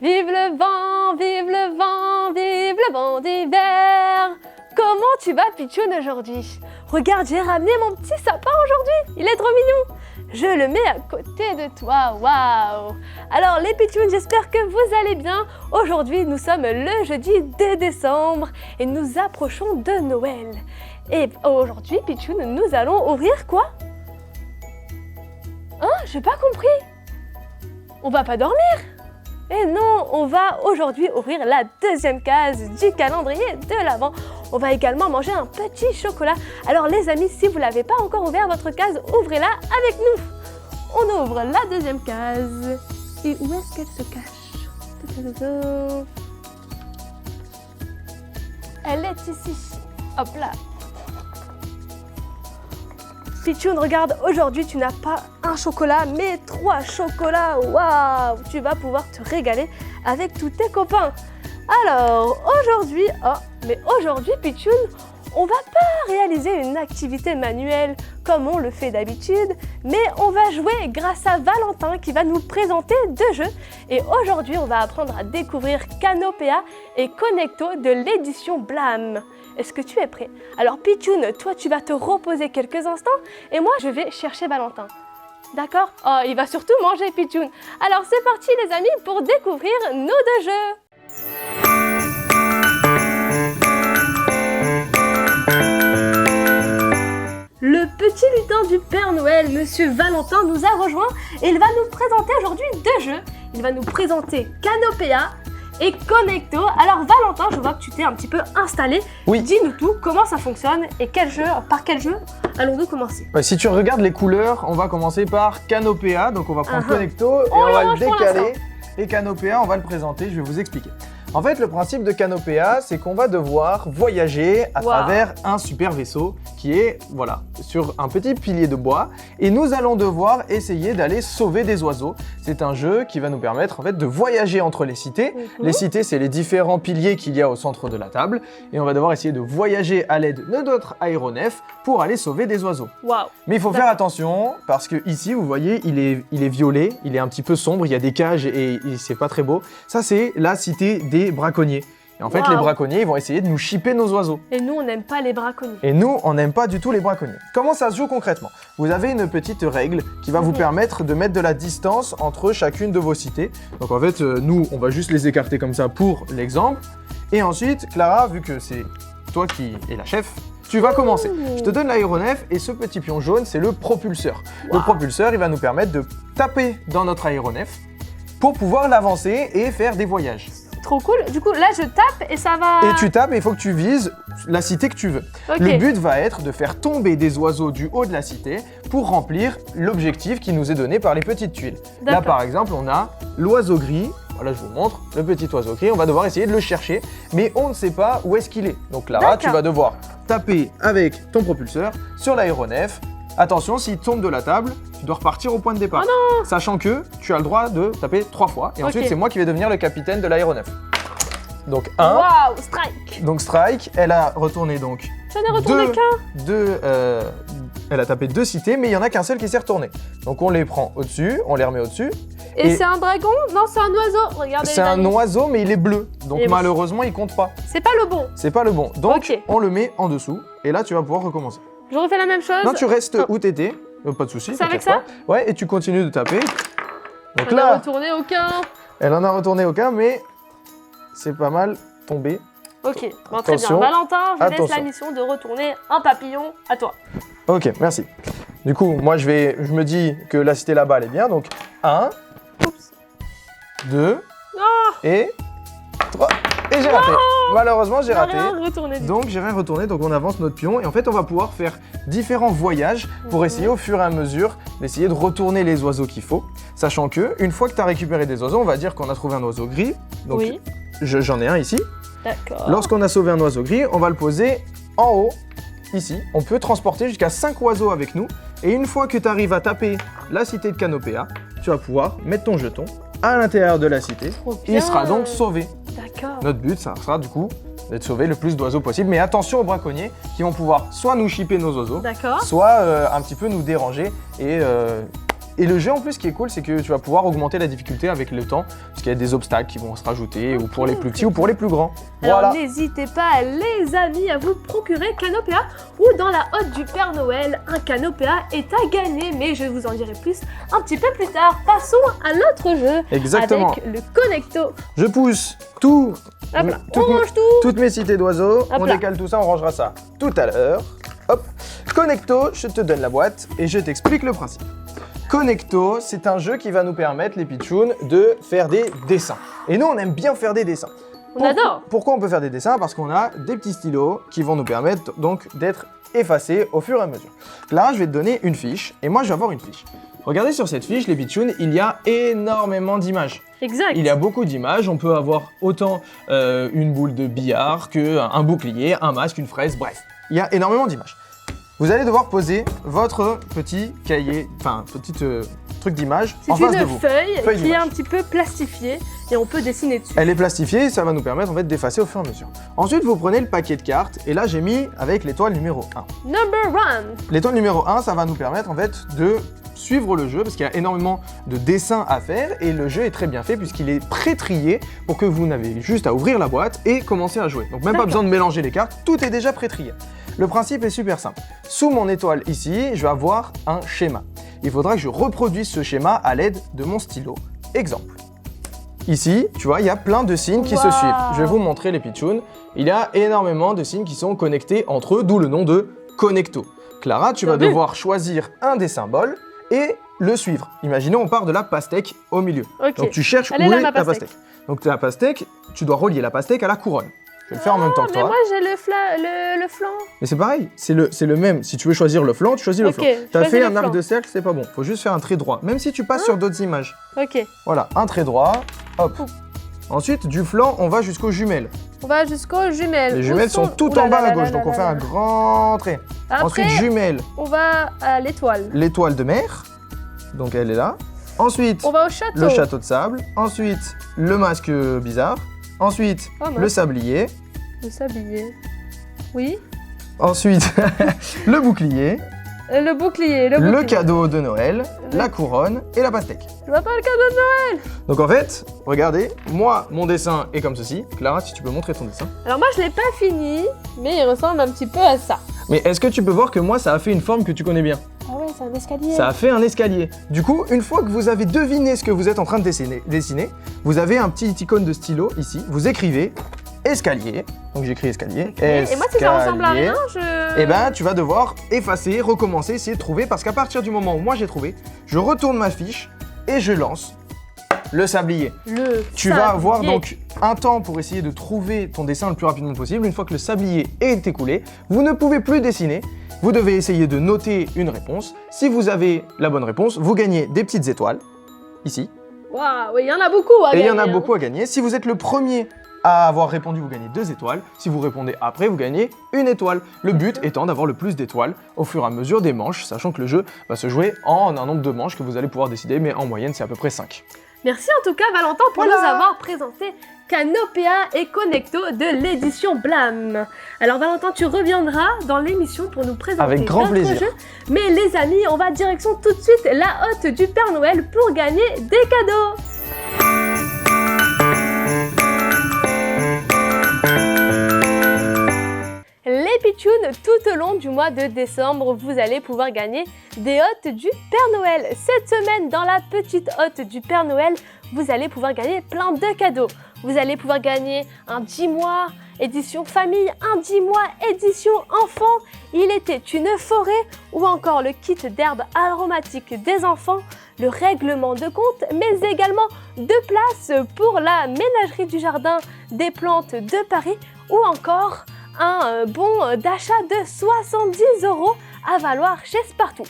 Vive le vent, vive le vent, vive le vent d'hiver. Comment tu vas, Pichoun, aujourd'hui? Regarde, j'ai ramené mon petit sapin aujourd'hui. Il est trop mignon. Je le mets à côté de toi. Waouh! Alors, les Pichouns, j'espère que vous allez bien. Aujourd'hui, nous sommes le jeudi 2 décembre et nous approchons de Noël. Et aujourd'hui, Pichoun, nous allons ouvrir quoi? Hein? J'ai pas compris. On va pas dormir? Et non, on va aujourd'hui ouvrir la deuxième case du calendrier de l'Avent. On va également manger un petit chocolat. Alors les amis, si vous n'avez pas encore ouvert votre case, ouvrez-la avec nous. On ouvre la deuxième case. Et où est-ce qu'elle se cache? Elle est ici. Hop là. Pichoun, regarde, aujourd'hui tu n'as pas un chocolat, mais 3 chocolats. Waouh! Tu vas pouvoir te régaler avec tous tes copains. Alors, aujourd'hui, Pichoun, on va pas réaliser une activité manuelle comme on le fait d'habitude, mais on va jouer grâce à Valentin qui va nous présenter 2 jeux. Et aujourd'hui, on va apprendre à découvrir Canopéa et Connecto de l'édition Blam. Est-ce que tu es prêt? Alors Pichoun, toi tu vas te reposer quelques instants et moi je vais chercher Valentin. D'accord? Oh, il va surtout manger Pichoun. Alors c'est parti les amis pour découvrir nos 2 jeux. Le petit lutin du Père Noël, Monsieur Valentin, nous a rejoint et il va nous présenter aujourd'hui 2 jeux. Il va nous présenter Canopéa et Connecto. Alors Valentin, je vois que tu t'es un petit peu installé. Oui. Dis-nous tout, comment ça fonctionne et par quel jeu allons-nous commencer? Si tu regardes les couleurs, on va commencer par Canopéa. Donc on va prendre Connecto et On on va le range pour décaler. l'instant. Et Canopéa, on va le présenter, je vais vous expliquer. En fait, le principe de Canopéa, c'est qu'on va devoir voyager à travers un super vaisseau qui est, voilà, sur un petit pilier de bois. Et nous allons devoir essayer d'aller sauver des oiseaux. C'est un jeu qui va nous permettre en fait de voyager entre les cités. Les cités, c'est les différents piliers qu'il y a au centre de la table. Et on va devoir essayer de voyager à l'aide de notre aéronef pour aller sauver des oiseaux. Waouh! Mais il faut faire attention parce que ici, vous voyez, il est violet, il est un petit peu sombre, il y a des cages et c'est pas très beau. Ça, c'est la cité des braconniers. Et en fait, les braconniers, ils vont essayer de nous chipper nos oiseaux. Et nous, on n'aime pas les braconniers. Et nous, on n'aime pas du tout les braconniers. Comment ça se joue concrètement? Vous avez une petite règle qui va vous permettre de mettre de la distance entre chacune de vos cités. Donc en fait, nous, on va juste les écarter comme ça pour l'exemple. Et ensuite, Clara, vu que c'est toi qui es la chef, tu vas commencer. Je te donne l'aéronef et ce petit pion jaune, c'est le propulseur. Le propulseur, il va nous permettre de taper dans notre aéronef pour pouvoir l'avancer et faire des voyages. Trop cool. Du coup, là, je tape et ça va... Et tu tapes et il faut que tu vises la cité que tu veux. Okay. Le but va être de faire tomber des oiseaux du haut de la cité pour remplir l'objectif qui nous est donné par les petites tuiles. Là, par exemple, on a l'oiseau gris. Voilà, je vous montre, le petit oiseau gris. On va devoir essayer de le chercher, mais on ne sait pas où est-ce qu'il est. Donc Clara, tu vas devoir taper avec ton propulseur sur l'aéronef. Attention, s'il tombe de la table, tu dois repartir au point de départ. Oh non! Sachant que tu as le droit de taper 3 fois. Et ensuite, c'est moi qui vais devenir le capitaine de l'aéronef. Donc 1. Waouh, strike! Donc strike, elle a retourné donc. J'en ai retourné qu'un. Elle a tapé 2 cités, mais il n'y en a qu'un seul qui s'est retourné. Donc on les prend au-dessus, on les remet au-dessus. Et c'est un dragon? Non, c'est un oiseau. Regardez. C'est un oiseau, mais il est bleu. Donc malheureusement, il compte pas. C'est pas le bon. C'est pas le bon. Donc on le met en dessous. Et là, tu vas pouvoir recommencer. Je refais la même chose. Non, tu restes où t'étais. Pas de soucis. C'est avec ça? Ouais, et tu continues de taper. Donc elle là, en a retourné aucun. Elle en a retourné aucun, mais c'est pas mal tombé. Ok, bon, très bien. Valentin, je laisse la mission de retourner un papillon à toi. Ok, merci. Du coup, moi, je me dis que la cité là-bas, elle est bien. Donc, 1, 2, et 3. Et j'ai raté. Malheureusement, j'ai raté. Donc, j'ai rien retourné. Donc, on avance notre pion. Et en fait, on va pouvoir faire différents voyages pour essayer au fur et à mesure d'essayer de retourner les oiseaux qu'il faut. Sachant que, une fois que tu as récupéré des oiseaux, on va dire qu'on a trouvé un oiseau gris. Donc, j'en ai un ici. D'accord. Lorsqu'on a sauvé un oiseau gris, on va le poser en haut, ici. On peut transporter jusqu'à 5 oiseaux avec nous. Et une fois que tu arrives à taper la cité de Canopéa, tu vas pouvoir mettre ton jeton à l'intérieur de la cité. Il sera donc sauvé. D'accord. Notre but, ça sera du coup d'être sauvé le plus d'oiseaux possible. Mais attention aux braconniers qui vont pouvoir soit nous chipper nos oiseaux, soit un petit peu nous déranger et Et le jeu en plus qui est cool, c'est que tu vas pouvoir augmenter la difficulté avec le temps, parce qu'il y a des obstacles qui vont se rajouter, ou pour les plus petits ou pour les plus grands. Alors Voilà. n'hésitez pas les amis à vous procurer Canopéa ou dans la hotte du Père Noël, un Canopéa est à gagner, mais je vous en dirai plus un petit peu plus tard. Passons à l'autre jeu Exactement. avec le Connecto. Je pousse tout, Hop là, on toutes, mes, range tout. toutes mes cités d'oiseaux, Hop on là. décale tout ça, on rangera ça tout à l'heure. Hop. Connecto, je te donne la boîte et je t'explique le principe. Connecto, c'est un jeu qui va nous permettre, les pitchouns, de faire des dessins. Et nous, on aime bien faire des dessins. On adore. Pourquoi on peut faire des dessins? Parce qu'on a des petits stylos qui vont nous permettre donc d'être effacés au fur et à mesure. Là, je vais te donner une fiche et moi, je vais avoir une fiche. Regardez sur cette fiche, les pitchouns, il y a énormément d'images. Exact. Il y a beaucoup d'images, on peut avoir autant une boule de billard qu'un bouclier, un masque, une fraise, bref. Il y a énormément d'images. Vous allez devoir poser votre petit cahier, enfin, petit truc d'image en face de C'est vous. une feuille qui est d'image. un petit peu plastifiée et on peut dessiner dessus. Elle est plastifiée et ça va nous permettre en fait d'effacer au fur et à mesure. Ensuite, vous prenez le paquet de cartes et là, j'ai mis avec l'étoile numéro 1. Number 1. L'étoile numéro 1, ça va nous permettre en fait de suivre le jeu parce qu'il y a énormément de dessins à faire et le jeu est très bien fait puisqu'il est pré-trié pour que vous n'avez juste à ouvrir la boîte et commencer à jouer. Donc même pas D'accord. besoin de mélanger les cartes, tout est déjà pré-trié. Le principe est super simple. Sous mon étoile ici, je vais avoir un schéma. Il faudra que je reproduise ce schéma à l'aide de mon stylo. Exemple. Ici, tu vois, il y a plein de signes qui se Wow. suivent. Je vais vous montrer les pitchouns. Il y a énormément de signes qui sont connectés entre eux, d'où le nom de Connecto. Clara, tu vas Bien vu. devoir choisir un des symboles et le suivre. Imaginons, on part de la pastèque au milieu. Ok. Donc tu cherches Elle où est là, est ma la pastèque. pastèque. Donc la pastèque, tu dois relier la pastèque à la couronne. Je vais le faire en même temps que Mais toi. moi j'ai le flanc. Mais c'est pareil, c'est le même. Si tu veux choisir le flanc, tu choisis le Ok, flanc. je T'as choisis fait le un arc flanc. de cercle, c'est pas bon. Faut juste faire un trait droit. Même si tu passes sur d'autres images. Ok. Voilà, un trait droit, hop. Ouh. Ensuite, du flanc, on va jusqu'aux jumelles. On va jusqu'aux jumelles. Les Où jumelles sont tout Ouh là en bas là à là gauche, là donc on là fait là un là. grand trait. Après, Ensuite, jumelles, on va à l'étoile. l'étoile de mer. Donc elle est là. Ensuite, On va au château. le château de sable. Ensuite, le masque bizarre. Ensuite, Oh, mince. le sablier. Le sablier. Oui. Ensuite, le bouclier. Le bouclier. Le cadeau de Noël, Le- la couronne et la pastèque. Je vois pas le cadeau de Noël. Donc en fait, regardez, moi, mon dessin est comme ceci. Clara, si tu peux montrer ton dessin. Alors moi je l'ai pas fini, mais il ressemble un petit peu à ça. Mais est-ce que tu peux voir que moi, ça a fait une forme que tu connais bien? Ah ouais, c'est un escalier. Ça a fait un escalier. Du coup, une fois que vous avez deviné ce que vous êtes en train de dessiner, vous avez un petit icône de stylo ici. Vous écrivez escalier. Donc j'écris escalier. Et moi si ça ressemble à Escalier. rien, je... Eh ben, tu vas devoir effacer, recommencer, essayer de trouver, parce qu'à partir du moment où moi j'ai trouvé, je retourne ma fiche et je lance le sablier. Le Tu vas avoir sablier. donc un temps pour essayer de trouver ton dessin le plus rapidement possible. Une fois que le sablier est écoulé, vous ne pouvez plus dessiner. Vous devez essayer de noter une réponse. Si vous avez la bonne réponse, vous gagnez des petites étoiles, ici. Waouh, il y en a beaucoup à Et il gagner. y en a hein. beaucoup à gagner. Si vous êtes le premier à avoir répondu, vous gagnez 2 étoiles. Si vous répondez après, vous gagnez 1 étoile. Le but étant d'avoir le plus d'étoiles au fur et à mesure des manches, sachant que le jeu va se jouer en un nombre de manches que vous allez pouvoir décider, mais en moyenne, c'est à peu près 5. Merci en tout cas Valentin pour Voilà. nous avoir présenté Canopéa et Connecto de l'édition Blam. Alors Valentin, tu reviendras dans l'émission pour nous présenter Avec grand d'autres plaisir. jeux. Mais les amis, on va direction tout de suite la hotte du Père Noël pour gagner des cadeaux. Les pitchouns, tout au long du mois de décembre, vous allez pouvoir gagner des hottes du Père Noël. Cette semaine, dans la petite hotte du Père Noël, vous allez pouvoir gagner plein de cadeaux. Vous allez pouvoir gagner un 10 mois édition famille, un 10 mois édition enfant, il était une forêt ou encore le kit d'herbes aromatiques des enfants, le règlement de compte, mais également 2 places pour la ménagerie du jardin des plantes de Paris ou encore un bon d'achat de 70 € à valoir chez Spartoo.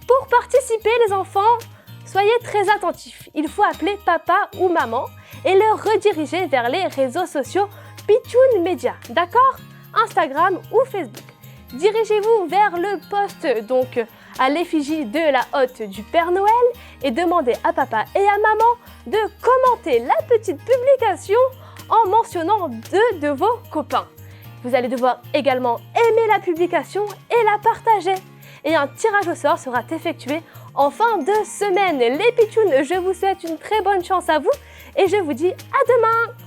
Pour participer les enfants, soyez très attentifs. Il faut appeler papa ou maman et le rediriger vers les réseaux sociaux Pitchoun Media, d'accord? Instagram ou Facebook. Dirigez-vous vers le post donc à l'effigie de la hotte du Père Noël et demandez à papa et à maman de commenter la petite publication en mentionnant 2 de vos copains. Vous allez devoir également aimer la publication et la partager. Et un tirage au sort sera effectué en fin de semaine. Les pitchouns, je vous souhaite une très bonne chance à vous et je vous dis à demain.